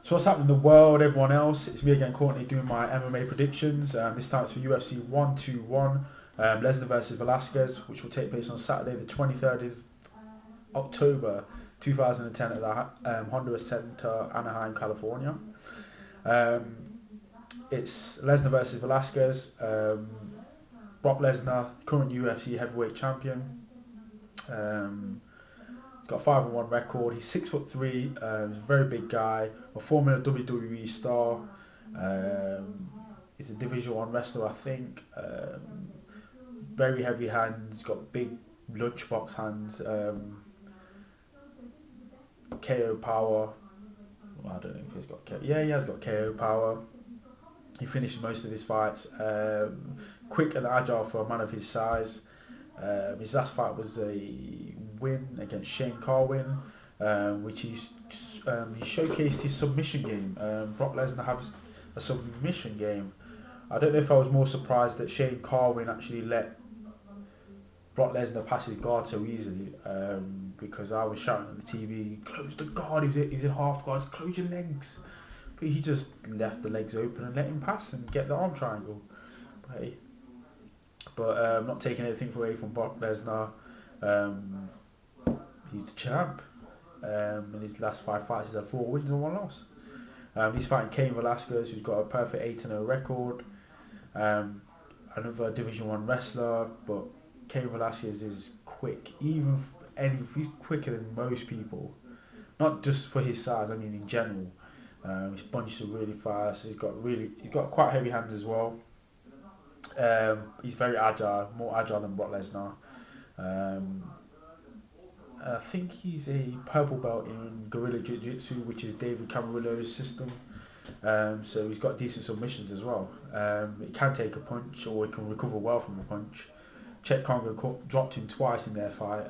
So what's happening in the world, everyone else? It's me again, Courtney, doing my MMA predictions. This time it's for UFC 121, Lesnar versus Velasquez, which will take place on Saturday, the 23rd of October 2010 at the Honda Center, Anaheim, California. It's Lesnar versus Velasquez. Brock Lesnar, current UFC heavyweight champion. He's got a 5-1 record. He's 6'3". He's a very big guy. A former WWE star. He's a Division 1 wrestler, I think. Very heavy hands. Got big lunchbox hands. KO power. Well, I don't know if he's got KO. Yeah, he has got KO power. He finishes most of his fights. Quick and agile for a man of his size. His last fight was a win against Shane Carwin, which he showcased his submission game. Brock Lesnar has a submission game. I don't know if I was more surprised that Shane Carwin actually let Brock Lesnar pass his guard so easily, because I was shouting on the TV, close the guard, he's in half guards, close your legs. But he just left the legs open and let him pass and get the arm triangle. But not taking anything away from Brock Lesnar. He's the champ. In his last 5 fights, he's had 4 wins and 1 loss. He's fighting Cain Velasquez, who's got a perfect 8-0 record. Another Division 1 wrestler, but Cain Velasquez is quick. He's quicker than most people. Not just for his size, I mean in general. His punches are really fast. He's got quite heavy hands as well. He's very agile, more agile than Brock Lesnar. I think he's a purple belt in Guerrilla Jiu-Jitsu, which is David Camarillo's system. So he's got decent submissions as well. He can take a punch, or he can recover well from a punch. Chet Congo dropped him twice in their fight,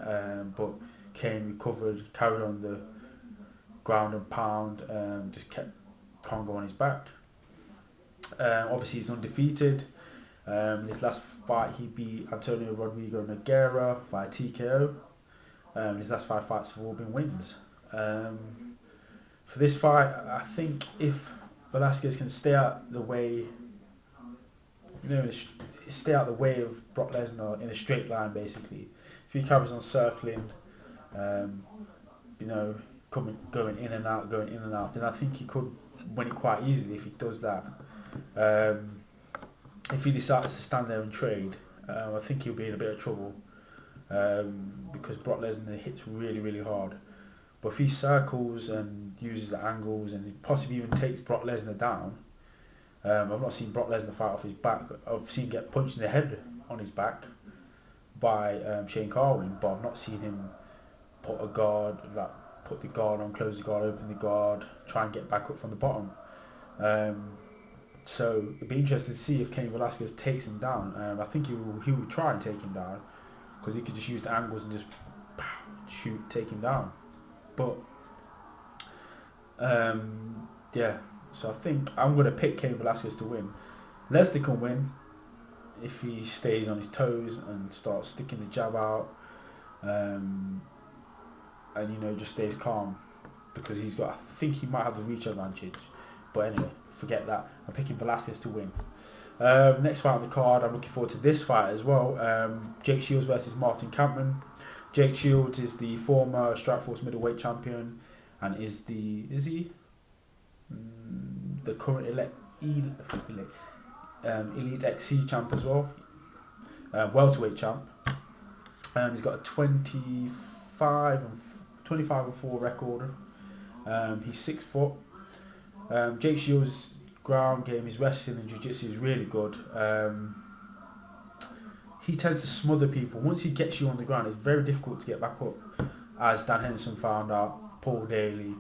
but Cain recovered, carried on the ground and pound, just kept Congo on his back. Obviously he's undefeated. In his last fight he beat Antonio Rodrigo Nogueira via TKO. His last 5 fights have all been wins. For this fight, I think if Velasquez can stay out the way, stay out the way of Brock Lesnar in a straight line, basically. If he carries on circling, going in and out, then I think he could win it quite easily if he does that. If he decides to stand there and trade, I think he'll be in a bit of trouble, because Brock Lesnar hits really, really hard. But if he circles and uses the angles and possibly even takes Brock Lesnar down, I've not seen Brock Lesnar fight off his back. I've seen him get punched in the head on his back by Shane Carwin, but I've not seen him put the guard on, close the guard, open the guard, try and get back up from the bottom. So it'd be interesting to see if Cain Velasquez takes him down. I think he will try and take him down, because he could just use the angles and just take him down. But yeah, so I think I'm going to pick Cain Velasquez to win. Lesnar can win if he stays on his toes and starts sticking the jab out, and just stays calm, because I think he might have the reach advantage. But anyway, forget that. I'm picking Velasquez to win. Next fight on the card, I'm looking forward to this fight as well. Jake Shields versus Martin Kampmann. Jake Shields is the former Strikeforce middleweight champion, and is the current Elite XC champ as well. Welterweight champ. He's got a 25 and 4 record. He's 6 foot. Jake Shields' ground game, his wrestling and jiu-jitsu is really good. He tends to smother people. Once he gets you on the ground, it's very difficult to get back up, as Dan Henderson found out, Paul Daly,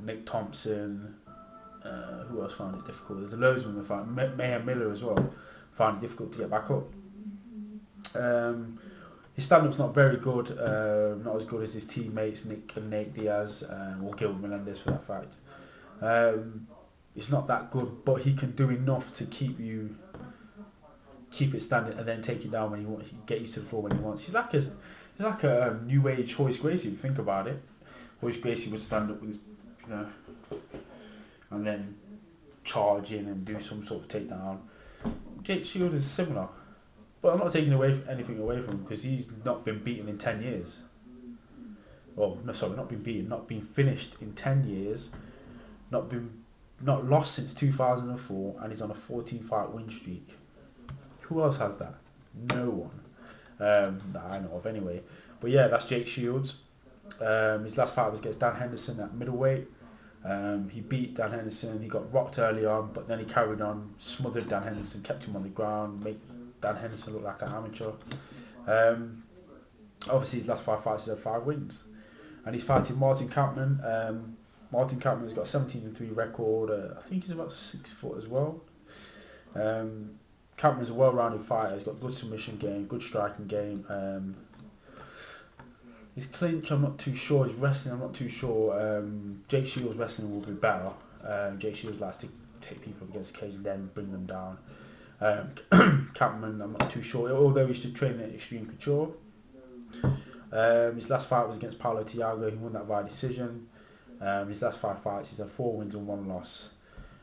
Nick Thompson, who else found it difficult? There's loads of them that found it. Mayhem Miller as well found it difficult to get back up. His stand-up's not very good, not as good as his teammates Nick and Nate Diaz, or Gilbert Melendez for that fact. It's not that good, but he can do enough to keep it standing and then take you down when he wants, get you to the floor when he wants. He's like a new age Hoist Gracie, if you think about it. Hoist Gracie would stand up with his you know, and then charge in and do some sort of takedown. Jake Shields is similar, but I'm not taking anything away from him because he's not been beaten in 10 years. Well, no, sorry, not been beaten, not been finished in 10 years, not lost since 2004, and he's on a 14-fight win streak. Who else has that? No one. That I know of anyway. But yeah, that's Jake Shields. His last fight was against Dan Henderson at middleweight. He beat Dan Henderson. He got rocked early on, but then he carried on, smothered Dan Henderson, kept him on the ground, made Dan Henderson look like an amateur. Obviously, his last 5 fights, he's had 5 wins. And he's fighting Martin Kampmann. Martin Kampmann's got a 17-3 record. I think he's about 6 foot as well. Kampmann's a well-rounded fighter. He's got good submission game, good striking game. His clinch, I'm not too sure. His wrestling, I'm not too sure. Jake Shields' wrestling will be better. Jake Shields likes to take people against the cage and then bring them down. Kampmann, I'm not too sure. Although he should train at Extreme Couture. His last fight was against Paulo Thiago. He won that via decision. His last 5 fights, he's had 4 wins and 1 loss.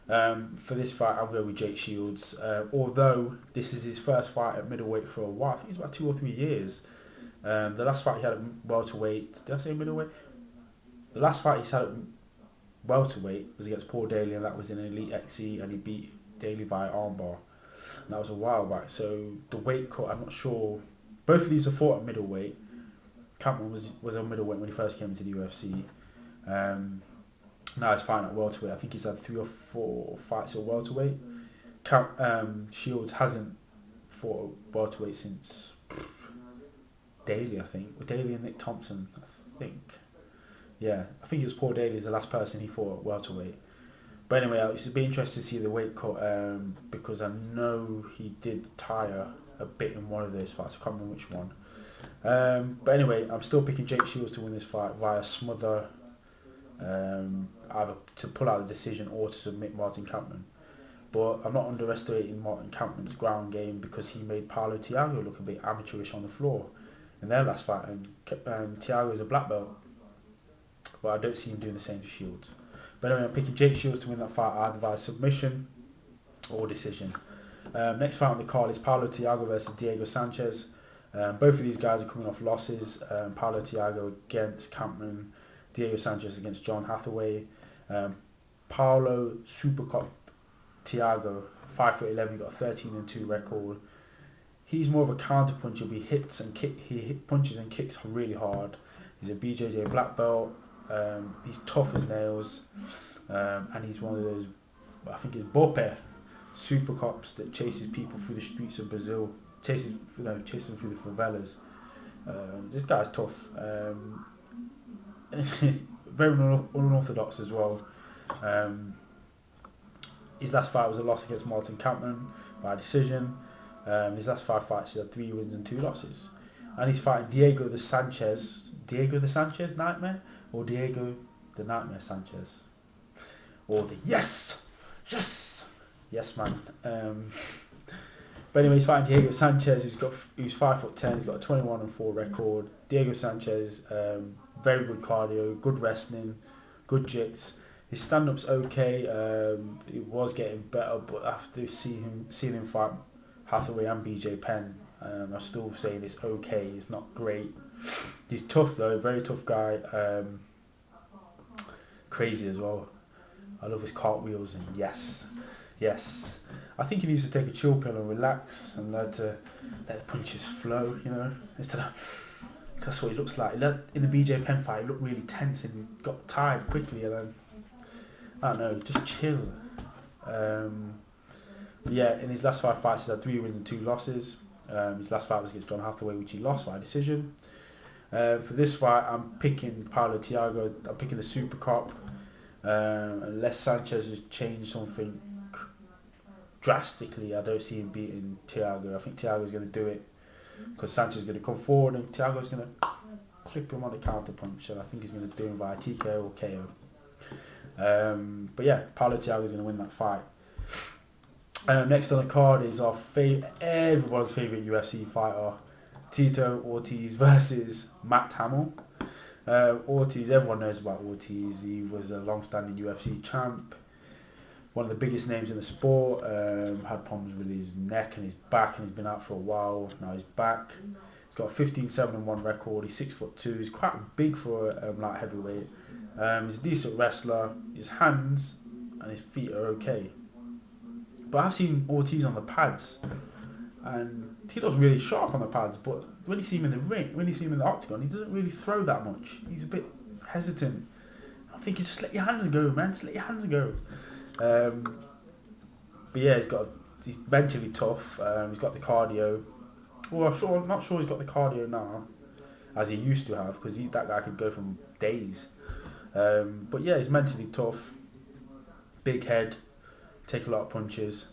For this fight, I'll go with Jake Shields. Although this is his first fight at middleweight for a while. I think it's about 2 or 3 years. The last fight he had at welterweight, did I say middleweight? The last fight he's had at welterweight was against Paul Daly, and that was in Elite XE, and he beat Daly via armbar. And that was a while back. So the weight cut, I'm not sure. Both of these are fought at middleweight. Kampmann was on middleweight when he first came into the UFC. Now he's fighting at welterweight. I think he's had 3 or 4 fights at welterweight. Shields hasn't fought at welterweight since Daly, I think. With Daly and Nick Thompson, I think. Yeah, I think it was Paul Daly is the last person he fought at welterweight. But anyway, it should be interesting to see the weight cut because I know he did tire a bit in one of those fights. I can't remember which one. But anyway, I'm still picking Jake Shields to win this fight via smother, either to pull out the decision or to submit Martin Kampmann. But I'm not underestimating Martin Kampmann's ground game because he made Paulo Thiago look a bit amateurish on the floor in their last fight, and Thiago is a black belt, but I don't see him doing the same to Shields. But anyway, I'm picking Jake Shields to win that fight either via submission or decision. Next fight on the card is Paulo Thiago versus Diego Sanchez. Both of these guys are coming off losses. Paulo Thiago against Kampmann, Diego Sanchez against John Hathaway. Paulo Supercop Thiago, 5'11", got a 13-2 record. He's more of a counter puncher. He hits and punches and kicks really hard. He's a BJJ black belt. He's tough as nails, and he's one of those, I think it's Bope super cops that chases people through the streets of Brazil, chases them through the favelas. This guy's tough. Very unorthodox as well. His last fight was a loss against Martin Kampmann by decision. His last 5 fights, he had 3 wins and 2 losses. And he's fighting Diego the Sanchez Nightmare, or Diego the Nightmare Sanchez, or the yes man. But anyway, he's fighting Diego Sanchez, who's 5'10", he's got a 21-4 record. Diego Sanchez, very good cardio, good wrestling, good jits. His stand-up's okay. It was getting better, but after seeing him fight Hathaway and BJ Penn, I'm still saying it's okay. It's not great. He's tough though, very tough guy. Crazy as well. I love his cartwheels and yes. I think he needs to take a chill pill and relax and let the punches flow, you know, instead of, that's what he looks like. In the BJ Penn fight, he looked really tense and he got tired quickly, and then, I don't know, just chill. Yeah, in his last 5 fights, he's had 3 wins and 2 losses. His last fight was against John Hathaway, which he lost by decision. For this fight, I'm picking Paulo Thiago. I'm picking the Super Cop. Unless Sanchez has changed something drastically, I don't see him beating Thiago. I think Thiago's going to do it because Sanchez is going to come forward and Thiago's going to clip him on the counter punch, and I think he's going to do him via TKO or KO. But yeah, Paulo Thiago is going to win that fight. Next on the card is everyone's favourite UFC fighter, Tito Ortiz versus Matt Hamill. Ortiz, everyone knows about Ortiz. He was a long-standing UFC champ, one of the biggest names in the sport. Had problems with his neck and his back, and he's been out for a while. Now he's back. He's got a 15-7-1 record. He's 6'2". He's quite big for a light heavyweight. He's a decent wrestler. His hands and his feet are okay. But I've seen Ortiz on the pads, and he looks really sharp on the pads. But when you see him in the ring, when you see him in the octagon, he doesn't really throw that much. He's a bit hesitant. I'm thinking, just let your hands go, man. Just let your hands go. But yeah, he's mentally tough. He's got the cardio. Well, I'm not sure he's got the cardio now, as he used to have, because that guy could go from days. But yeah, he's mentally tough. Big head. Take a lot of punches.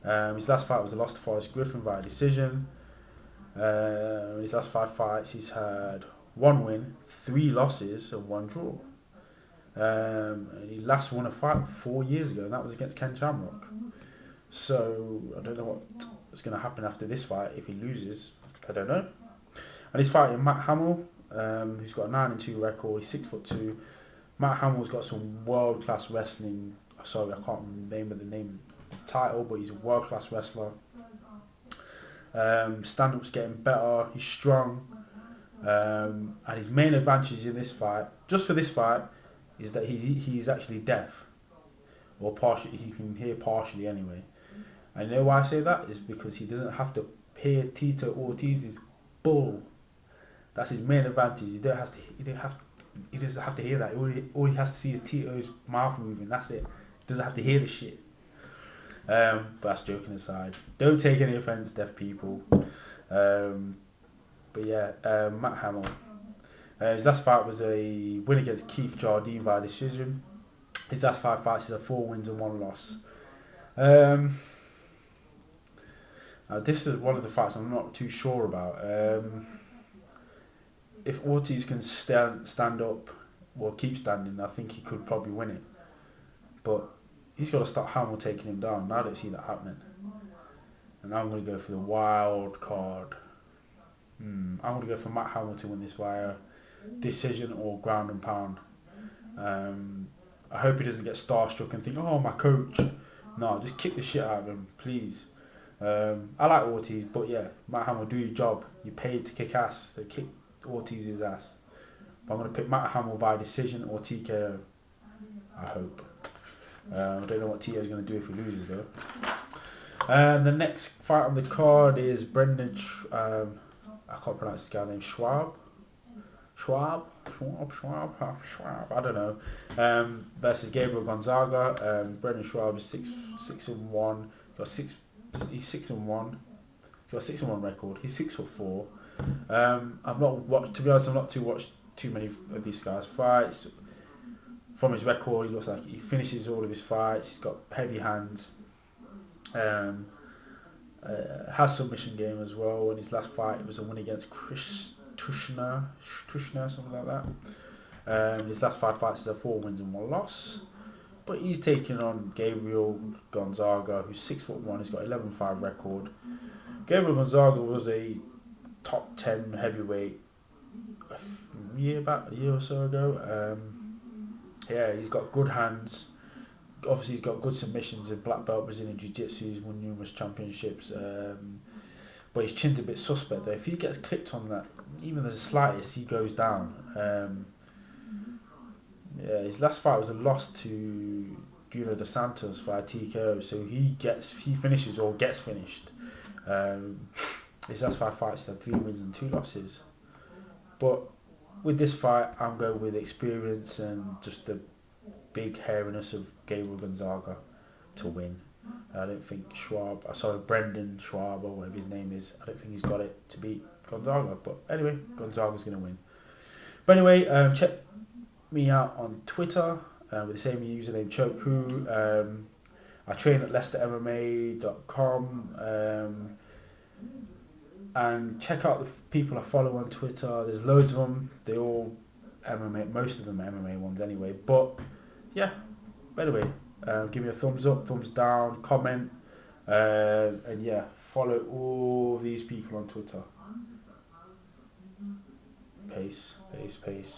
His last fight was a loss to Forrest Griffin via decision. His last 5 fights, he's had 1 win, 3 losses, and 1 draw. And he last won a fight 4 years ago, and that was against Ken Shamrock. So I don't know what's going to happen after this fight if he loses. I don't know. And he's fighting Matt Hamill, who's got a 9-2 record. He's 6'2". Matt Hamill's got some world-class wrestling. Sorry, I can't remember the name of the title, but he's a world-class wrestler. Stand-up's getting better. He's strong. And his main advantage in this fight, just for this fight, is that he's actually deaf, or partially. He can hear partially anyway. And you know why I say that is because he doesn't have to hear Tito Ortiz's bull. That's his main advantage. He doesn't have to hear that. All he has to see is Tito's mouth moving. That's it. He doesn't have to hear the shit. But that's joking aside. Don't take any offense, deaf people. But yeah, Matt Hamill. His last fight was a win against Keith Jardine by decision. His last 5 fights is 4 wins and 1 loss. This is one of the fights I'm not too sure about. If Ortiz can stand up or keep standing, I think he could probably win it. But he's got to stop Hamill taking him down. I don't see that happening. And I'm going to go for the wild card. I'm going to go for Matt Hamill to win this via decision or ground and pound. I hope he doesn't get starstruck and think, oh, my coach. No, just kick the shit out of him, please. I like Ortiz, but yeah, Matt Hamill, do your job. You're paid to kick ass, so kick Ortiz's ass. But I'm going to pick Matt Hamill by decision or TKO. I hope. I don't know what Tito's going to do if he loses though. And the next fight on the card is Brendan. I can't pronounce this guy's name. Schaub. I don't know. Versus Gabriel Gonzaga. Brendan Schaub is 6'1". He's 6'1". He's got a 6'1" record. He's 6'4". I've not watched. To be honest, I've not watched too many of these guys' fights. From his record, he looks like he finishes all of his fights. He's got heavy hands. Has submission game as well. In his last fight, it was a win against Chris Tushner, something like that. His last 5 fights is 4 wins and 1 loss. But he's taking on Gabriel Gonzaga, who's 6'1". He's got 11-5 record. Gabriel Gonzaga was a top 10 heavyweight about a year or so ago. Yeah, he's got good hands. Obviously, he's got good submissions in black belt Brazilian Jiu-Jitsu. He's won numerous championships. But his chin's a bit suspect though. If he gets clipped on that, even the slightest, he goes down. Yeah, his last fight was a loss to Junior Dos Santos via TKO. So he finishes or gets finished. His last 5 fights, had 3 wins and 2 losses. But with this fight, I'm going with experience and just the big hairiness of Gabriel Gonzaga to win. I don't think Brendan Schaub or whatever his name is, I don't think he's got it to beat Gonzaga. But anyway, Gonzaga's going to win. But anyway, check me out on Twitter with the same username, chokewho. I train at LeicesterMMA.com. And check out the people I follow on Twitter. There's loads of them. They're all MMA. Most of them are MMA ones anyway. But yeah. Anyway, give me a thumbs up, thumbs down, comment, and yeah, follow all these people on Twitter. Peace. Peace.